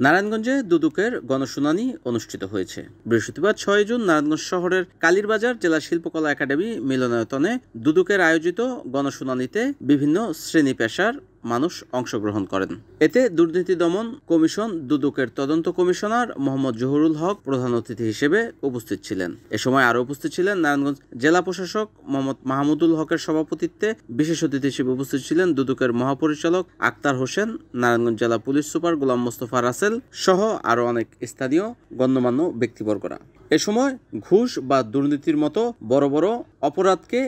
নারায়ণগঞ্জে দুদকের গণশুনানি অনুষ্ঠিত হয়েছে। বৃহস্পতিবার ৬ জুন নারায়ণগঞ্জ শহরের কালীরবাজার জেলা শিল্পকলা একাডেমি মিলনায়তনে দুদকের আয়োজিত গণশুনানিতে বিভিন্ন শ্রেণী পেশার মানুষ অংশগ্রহণ করেন। এতে দুর্নীতি দমন কমিশন দুদকের তদন্ত কমিশনার মোহাম্মদ জহুরুল হক প্রধান অতিথি হিসেবে উপস্থিত ছিলেন। এ সময় আরও উপস্থিত ছিলেন নারায়ণগঞ্জ জেলা প্রশাসক মোহাম্মদ মাহমুদুল হকের সভাপতিত্বে। বিশেষ অতিথি হিসেবে উপস্থিত ছিলেন দুদকের মহাপরিচালক আক্তার হোসেন, নারায়ণগঞ্জ জেলা পুলিশ সুপার গোলাম মোস্তফা রাসেল সহ আরও অনেক স্থানীয় গণ্যমান্য ব্যক্তিবর্গরা। এ সময় ঘুষ বা দুর্নীতির মতো বড় বড় অপরাধকে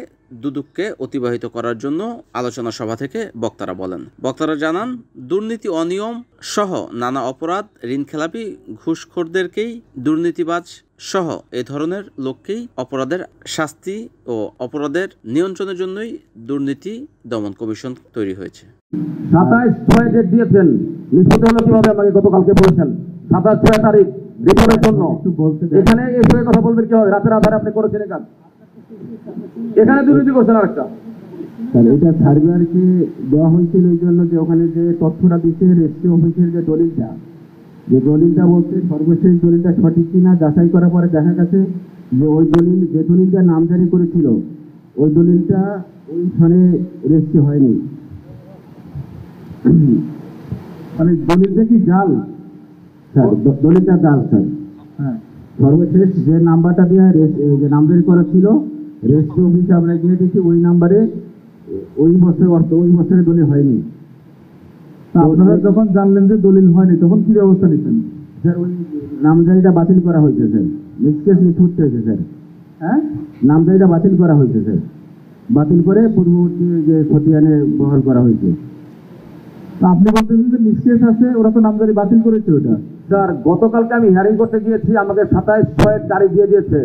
দুদককে অতিবাহিত করার জন্য আলোচনা সভা থেকে বক্তারা বলেন। বক্তারা জানান, দুর্নীতি, অনিয়ম সহ নানা অপরাধ, ঋণখেলাপি, ঘুষখোরদেরকেই, দুর্নীতিবাজ সহ এ ধরনের লোককেই অপরাধের শাস্তি ও অপরাধের নিয়ন্ত্রণের জন্যই দুর্নীতি দমন কমিশন তৈরি হয়েছে। 27/6 ডেট দিয়েছেন, নিশ্চিত হলো কিভাবে আমাকে গতকালকে বলেছেন 27/6 তারিখ রিপোর্টের জন্য। এখানে এই বিষয়ে কথা বলবেন কি হবে? রাতের আধারে আপনি করেছেন কাজ, এখানে দুর্নীতি করছেন আরেকটা। স্যার, এটা সার্ভেয়ারকে দেওয়া হয়েছিল এই জন্য যে ওখানে যে তথ্যটা দিচ্ছে রেজিস্ট্রি অফিসের যে দলিলটা বলতে সর্বশেষ দলিলটা সঠিক কিনা যাচাই করার পরে দেখা গেছে যে ওই যে দলিলটা নামজারি করেছিল ওই দলিলটা ওইখানে রেজিস্ট্রি হয়নি। মানে দলিলটা কি জাল? স্যার, দলিলটা জাল স্যার। হ্যাঁ, সর্বশেষ যে নাম্বারটা দিয়ে যে নামজারি করা ছিল রেজিস্ট্রি অফিসে আমরা গিয়ে দেখি ওই নাম্বারে ওই বছরের দলিল হয়নি। আপনারা যখন জানলেন যে দলিল হয়নি তখন কি ব্যবস্থা নিচ্ছেন? স্যার, ওই নামজারিটা বাতিল করা হয়েছে স্যার, নিষ্কেস নিষ্পত্তি হয়েছে স্যার। হ্যাঁ, নামজারিটা বাতিল করা হয়েছে স্যার, বাতিল করে পূর্ববর্তী যে খতিয়ানে বহাল করা হয়েছে। আপনি বলতেছেন যে নিষ্কেস আছে, ওরা তো নামজারি বাতিল করেছে ওটা। স্যার, গতকালকে আমি হিয়ারিং করতে গিয়েছি, আমাকে 27/6 তারিখ দিয়ে দিয়েছে।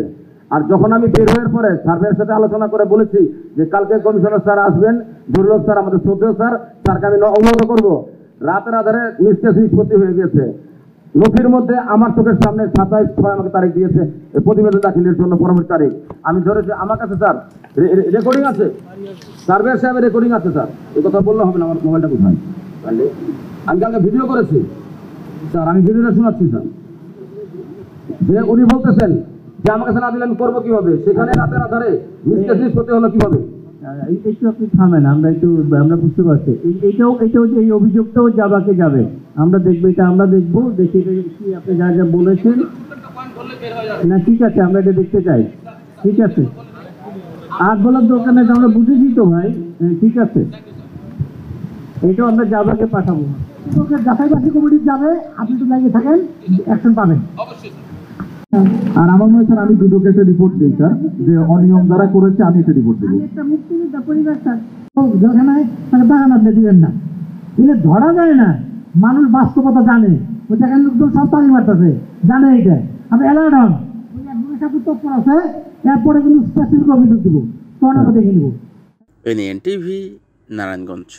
আর যখন আমি বের হওয়ার পরে সার্ভের সাথে আলোচনা করে বলেছি যে কালকে কমিশনার স্যার আসবেন, জরুরত স্যার, আমাদের শ্রদ্ধেয় স্যারকে আমি অবগত করবো। রাতের আধারে নিষ্কেস নিষ্পত্তি হয়ে গেছে। নথির মধ্যে আমার চোখের সামনে 27/6 আমাকে তারিখ দিয়েছে প্রতিবেদন দাখিলের জন্য পরবর্তী তারিখ। আমি ধরেছি আমার কাছে স্যার রেকর্ডিং আছে, সার্ভেয়ার সাহেবের রেকর্ডিং আছে স্যার। এই কথা বললে হবে না, আমার মোবাইলটা কোথায়? আমি কালকে ভিডিও করেছি স্যার, আমি ভিডিওটা শোনাচ্ছি স্যার। যে উনি বলতেছেন যে আমার কাছে না দিলে আমি করবো কিভাবে, সেখানে রাতের আধারে নিষ্কেস নিষ্পত্তি হলো কিভাবে? একটু আপনি থামেন, আমরা বুঝতে পারছি। এইটাও এই অভিযোগটাও যাবে, আমরা দেখবো, এটা আমরা দেখবো, দেখি কি আপনি যা যা বলেছেন। না, ঠিক আছে, আমরা এটা দেখতে চাই। ঠিক আছে, আর বলার দরকার নেই, আমরা বুঝেছি তো ভাই। ঠিক আছে, এটাও আমরা জাবাকে পাঠাবো, যাচাই বাছাই কমিটি যাবে, আপনি তো লাগিয়ে থাকেন, অ্যাকশন পাবেন। আর আমার মনে হয় স্যার, আমি দুদকে একটা রিপোর্ট দিই স্যার, যে অনিয়ম যারা করেছে আমি একটা রিপোর্ট দেবো। একটা মুক্তিযোদ্ধা পরিবার স্যার, যেখানে টাকা না দিবেন না, দিলে ধরা যায় না। মানুষ বাস্তবতা জানে, ওই দেখেন লোকজন সব পানি মারতেছে, জানে এইটা। আমি অ্যালার্ট হন, ওই অ্যাডভোকেট তৎপর আছে, এরপরে কিন্তু স্পেসিফিক অভিযোগ দিব, তখন আমরা দেখে নিব। NN TV, Narayanganj.